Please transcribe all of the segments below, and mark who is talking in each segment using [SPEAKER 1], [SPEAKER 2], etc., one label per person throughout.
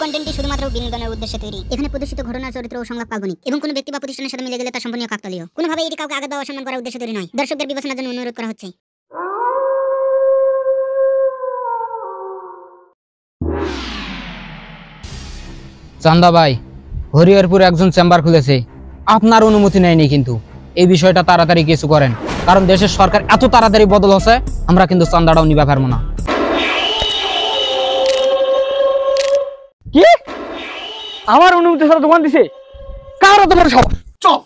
[SPEAKER 1] কন্টেন্টটি শুধুমাত্র বিনোদনের উদ্দেশ্যে তৈরি। এখানে প্রদর্শিত ঘটনার চরিত্র ও সংলাপ কাল্পনিক এবং কোনো ব্যক্তি বা প্রতিষ্ঠানের সাথে মিলে গেলে তা সম্পূর্ণ কাকতালীয়। কোনোভাবে এটি কাউকে আঘাত বা অসম্মান করার উদ্দেশ্যে তৈরি নয়। দর্শকদের বিবেচনার জন্য অনুরোধ করা হচ্ছে।
[SPEAKER 2] চান্দা ভাই, হরিহরপুরে একজন চেম্বার খুলেছে, আপনার অনুমতি নেয়নি, কিন্তু এই বিষয়টা তাড়াতাড়ি কিছু করেন, কারণ দেশের সরকার এত তাড়াতাড়ি বদল হচ্ছে, আমরা কিন্তু চান্দাটাও নিবা পারবো না।
[SPEAKER 3] কি আমার অনুমতি ছাড়া দোকান দিছে? কার এত বড় সাহস? চল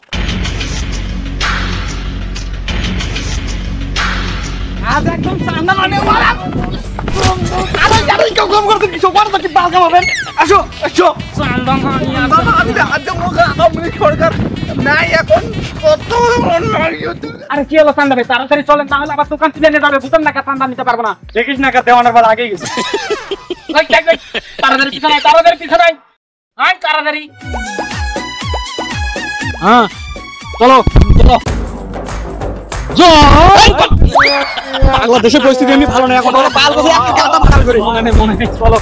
[SPEAKER 3] আজ একদম চান্দা মানে মারা আরে জানি কেউ কম করতে কিছু বড় তো কি বাল কামাবেন। আসো আসো চান্দা মানিয়া বাবা আমি আজ মুখা আমি সরকার নাই এখন কত নাই। আরে কি হলো চান্দা ভাই, তাড়াতাড়ি চলেন, তাহলে আবার দোকান তুলে নিয়ে যাবে, বুঝেন না? চান্দা নিতে পারবো না। দেখিস না দেওয়ানোর বেলা আগেই গেছে। তাড়াতাড়ি পিছনে তাড়াতাড়ি পিছনে আয় তাড়াতাড়ি। হ্যাঁ চলো চলো। বাংলাদেশের পরিস্থিতি এমনি ভালো না এখন, মনে চলো।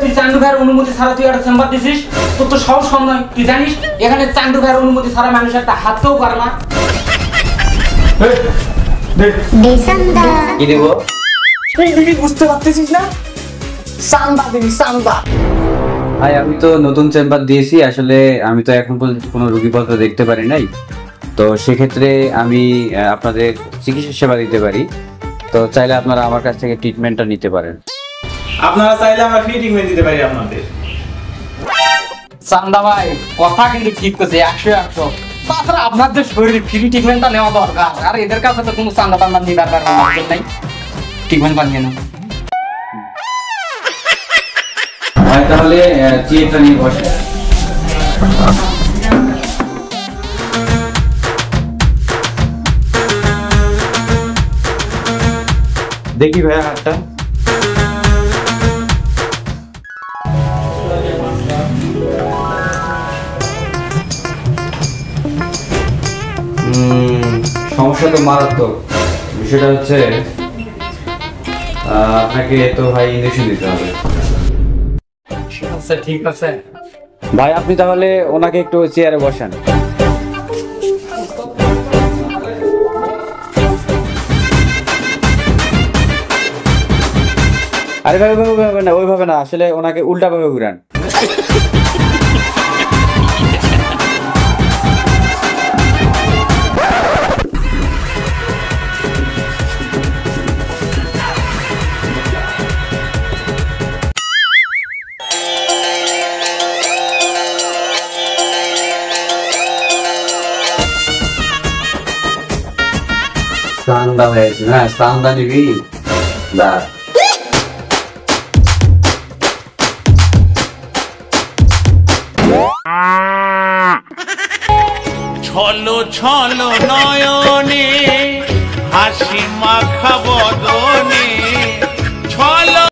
[SPEAKER 2] তুই চান্দু ভাইয়ের অনুমতি ছাড়া তুই একটা চেম্বার দিছিস? তোর তো সাহস কম নয়, তুই জানিস এখানে চান্দু ভাইয়ের অনুমতি ছাড়া মানুষ একটা হাতও পারে না। কি দেবো
[SPEAKER 3] তুই বুঝতে পারতেছিস না? চান্দা দিবি চান্দা।
[SPEAKER 4] ভাই আমি তো নতুন চেম্বার দিয়েছি, আসলে আমি তো এখন পর্যন্ত কোনো রোগীপত্র দেখতে পারি নাই, তো সেক্ষেত্রে আমি আপনাদের চিকিৎসা সেবা দিতে পারি, তো চাইলে আপনারা আমার কাছ থেকে ট্রিটমেন্টটা নিতে পারেন।
[SPEAKER 5] আপনারা চাইলে আমরা ফ্রি ট্রিটমেন্ট দিতে পারি আপনাদের।
[SPEAKER 2] চান্দা ভাই কথা কিন্তু ঠিক করছে, 100-100। তাছাড়া আপনাদের শরীর ফ্রি ট্রিটমেন্টটা নেওয়া দরকার, আর এদের কাছে তো কোনো চান্দা টান্দা নিবার নাই, ট্রিটমেন্ট পান কেন?
[SPEAKER 4] ভাই তাহলে চেয়ারটা নিয়ে বসে। দেখি ভাইয়া হাতটা। সমস্যা তো মারাত্মক। বিষয়টা হচ্ছে আপনাকে তো ভাই ইনজেকশন দিতে হবে।
[SPEAKER 2] আচ্ছা ঠিক আছে
[SPEAKER 4] ভাই, আপনি তাহলে ওনাকে একটু চেয়ারে বসান। আরে ভাই ওইভাবে না, ওইভাবে না, আসলে ওনাকে উল্টা ভাবে ঘুরান। চান্দা হয়েছে, হ্যাঁ চান্দা নিবি দা।
[SPEAKER 6] ছলো ছলো নয়নে হাসি মাখা বদন